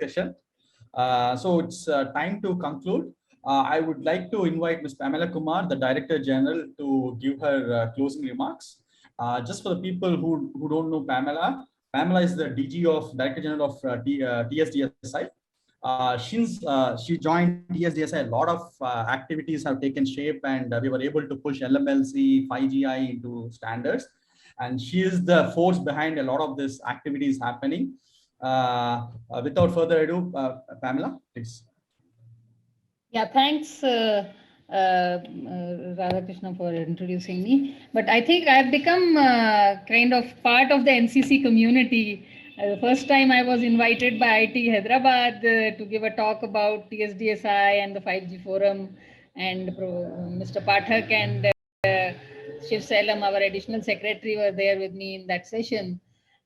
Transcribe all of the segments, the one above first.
discussion. So it's time to conclude. I would like to invite Ms. Pamela Kumar, the Director General, to give her closing remarks. Just for the people who don't know Pamela, Pamela is the DG of Director General of TSDSI. She joined TSDSI. A lot of activities have taken shape, and we were able to push LMLC 5GI into standards. And she is the force behind a lot of this activities happening. Without further ado, Pamela, please. Yeah, thanks, Radhakrishna, for introducing me. But I think I've become kind of part of the NCC community. The first time I was invited by IT Hyderabad to give a talk about TSDSI and the 5G forum, and Mr. Pathak and Shiv Salam, our additional secretary, were there with me in that session.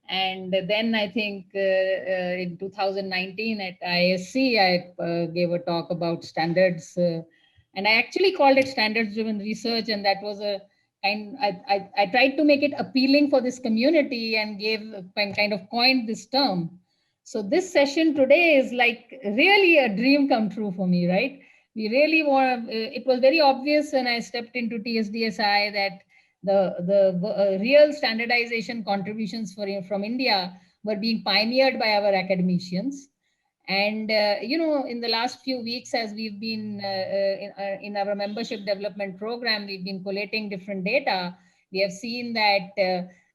And then I think in 2019 at ISC, I gave a talk about standards. And I actually called it standards driven research. And that was a kind, I tried to make it appealing for this community and kind of coined this term. So this session today is like really a dream come true for me, right? We really want, it was very obvious when I stepped into TSDSI that the real standardization contributions from India were being pioneered by our academicians. And, in the last few weeks, as we've been in our membership development program, we've been collating different data. We have seen that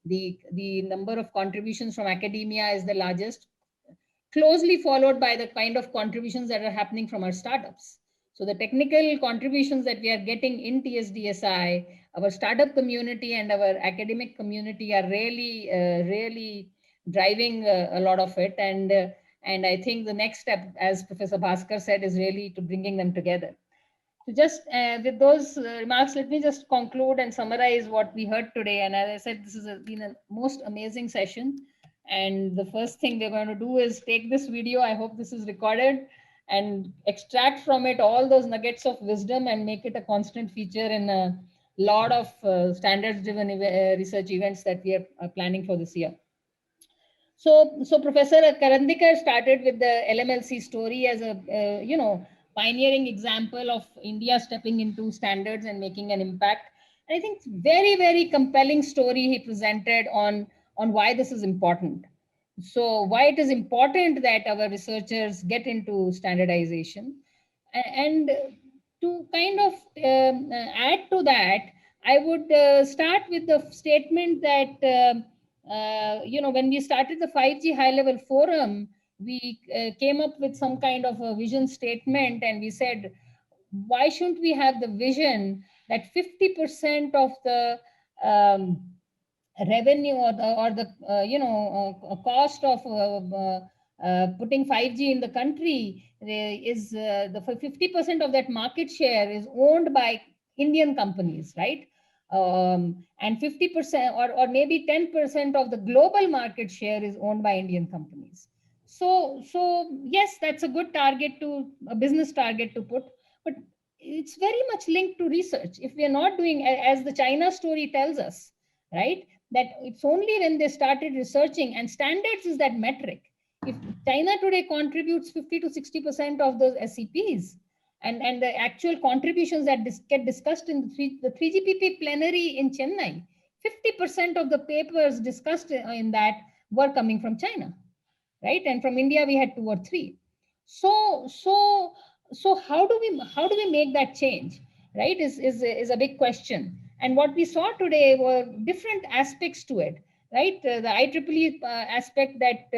the number of contributions from academia is the largest, closely followed by the kind of contributions that are happening from our startups. So the technical contributions that we are getting in TSDSI, our startup community and our academic community are really driving a lot of it. And I think the next step, as Professor Bhaskar said, is really to bringing them together. So just with those remarks, let me just conclude and summarize what we heard today. And as I said, this has been a most amazing session. And the first thing we're going to do is take this video. I hope this is recorded, and extract from it all those nuggets of wisdom and make it a constant feature in a lot of standards-driven research events that we are planning for this year. So Professor Karandikar started with the LMLC story as a, pioneering example of India stepping into standards and making an impact. And I think very, very compelling story he presented on why this is important. So why it is important that our researchers get into standardization. And to kind of add to that, I would start with the statement that, when we started the 5G high level forum, we came up with some kind of a vision statement, and we said, why shouldn't we have the vision that 50% of the revenue or the cost of putting 5G in the country is the 50% of that market share is owned by Indian companies, right? And 50% or maybe 10% of the global market share is owned by Indian companies. So yes, that's a good target a business target to put, but it's very much linked to research. If we are not doing, as the China story tells us, right, that it's only when they started researching, and standards is that metric. If China today contributes 50 to 60% of those SCPs, and the actual contributions that get discussed in the 3GPP plenary in Chennai, 50% of the papers discussed in that were coming from China, right? And from India, we had 2 or 3. So how do we make that change, right? Is a big question. And what we saw today were different aspects to it, right? The IEEE aspect that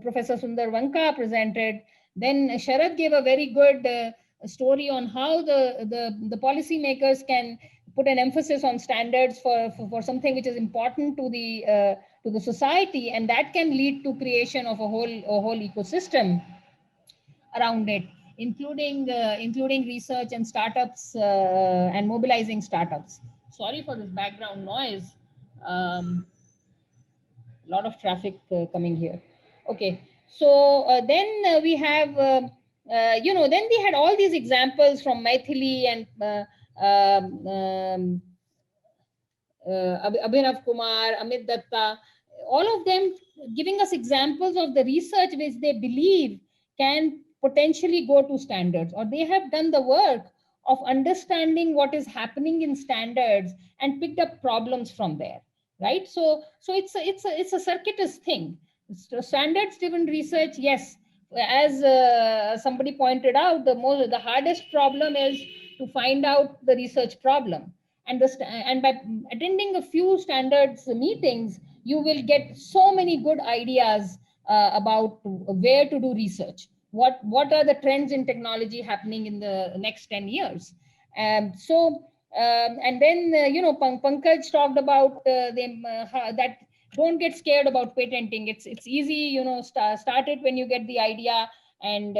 Professor Sundar Vanka presented. Then Sharad gave a very good story on how the policymakers can put an emphasis on standards for something which is important to the society, and that can lead to creation of a whole ecosystem around it, including research and startups and mobilizing startups. Sorry for this background noise. A lot of traffic coming here. Okay, so then we have, then we had all these examples from Maithili and Abhinav Kumar, Amit Datta, all of them giving us examples of the research which they believe can potentially go to standards, or they have done the work of understanding what is happening in standards and picked up problems from there, right? So it's a circuitous thing. So standards driven research, yes, as somebody pointed out, the hardest problem is to find out the research problem, and and by attending a few standards meetings, you will get so many good ideas about where to do research, what are the trends in technology happening in the next 10 years. And then Pankaj talked about that don't get scared about patenting. It's easy, start it when you get the idea. And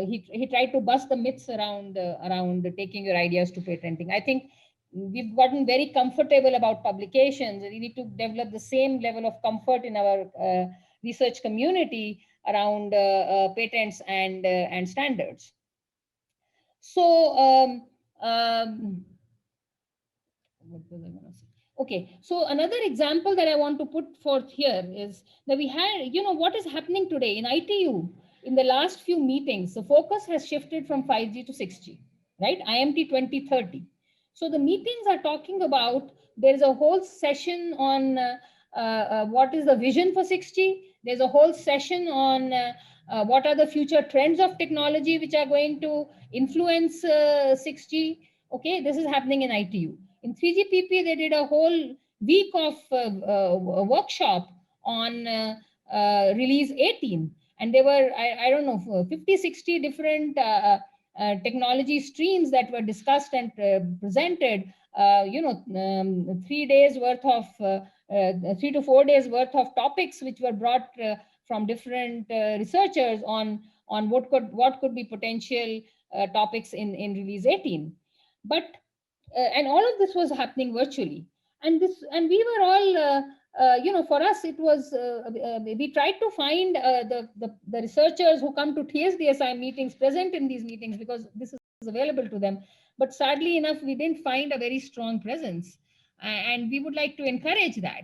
he tried to bust the myths around taking your ideas to patenting. I think we've gotten very comfortable about publications. We need to develop the same level of comfort in our research community around patents and standards. So what was I going to say? Okay, so another example that I want to put forth here is that we had, what is happening today in ITU. In the last few meetings, the focus has shifted from 5G to 6G, right? IMT 2030. So the meetings are talking about, there's a whole session on what is the vision for 6G. There's a whole session on what are the future trends of technology which are going to influence 6G. Okay, this is happening in ITU. In 3GPP, they did a whole week of workshop on release 18. And there were, I don't know, 50, 60 different technology streams that were discussed and presented, 3 days worth of, 3 to 4 days worth of topics which were brought from different researchers on what could be potential topics in release 18. But and all of this was happening virtually, and we were all for us it was we tried to find the researchers who come to TSDSI meetings present in these meetings, because this is available to them. But sadly enough, we didn't find a very strong presence, and we would like to encourage that.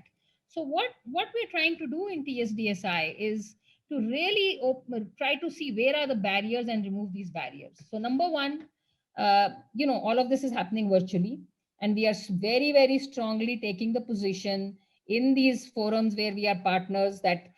So what we're trying to do in TSDSI is to really try to see where are the barriers and remove these barriers. So number one, all of this is happening virtually, and we are very, very strongly taking the position in these forums where we are partners that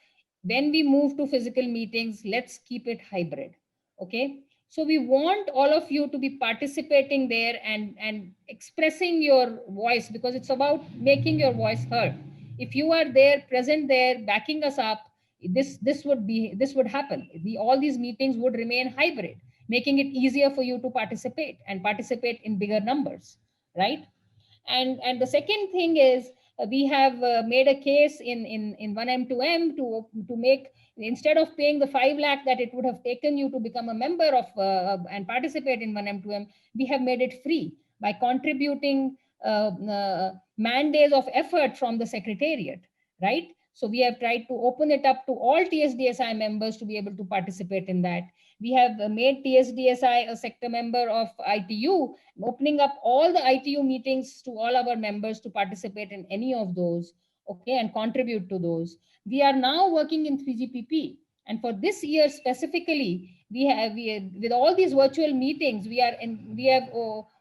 when we move to physical meetings, let's keep it hybrid. Okay. So we want all of you to be participating there and expressing your voice, because it's about making your voice heard. If you are there, present there, backing us up, this would happen. All these meetings would remain hybrid, making it easier for you to participate and participate in bigger numbers, right? And the second thing is, we have made a case in 1M2M to make, instead of paying the 5 lakh that it would have taken you to become a member of and participate in 1M2M, we have made it free by contributing man days of effort from the secretariat, right? So we have tried to open it up to all TSDSI members to be able to participate in that. We have made TSDSI a sector member of ITU, opening up all the ITU meetings to all our members to participate in any of those, okay, and contribute to those. We are now working in 3GPP, and for this year specifically, with all these virtual meetings, we have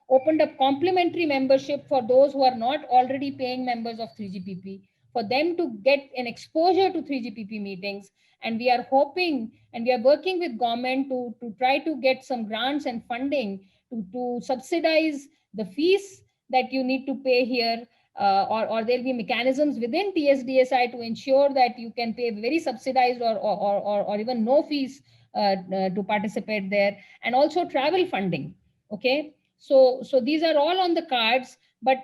opened up complimentary membership for those who are not already paying members of 3GPP, for them to get an exposure to 3GPP meetings. And we are hoping, and we are working with government to try to get some grants and funding to subsidize the fees that you need to pay here, or there'll be mechanisms within TSDSI to ensure that you can pay very subsidized or even no fees to participate there, and also travel funding. Okay, so these are all on the cards.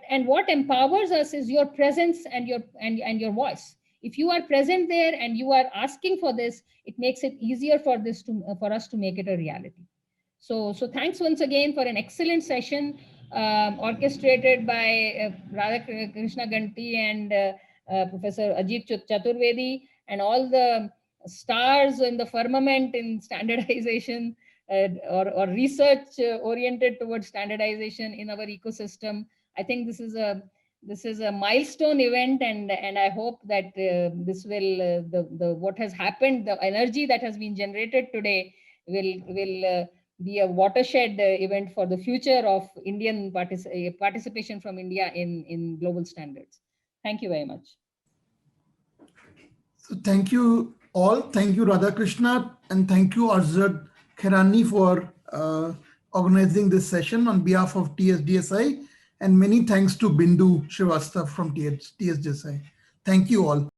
And what empowers us is your presence and your voice. If you are present there and you are asking for this, it makes it easier for us to make it a reality. So thanks once again for an excellent session, orchestrated by Radha Krishna Ganti and Professor Ajit Chaturvedi, and all the stars in the firmament in standardization or research oriented towards standardization in our ecosystem. I think this is a this is a milestone event, and I hope that this will the what has happened, the energy that has been generated today will be a watershed event for the future of Indian participation from India in global standards. Thank you very much. So thank you all. Thank you, Radhakrishna, and thank you, Arzad Kherani, for organizing this session on behalf of TSDSI. And many thanks to Bindu Srivastava from TSDSI. Thank you all.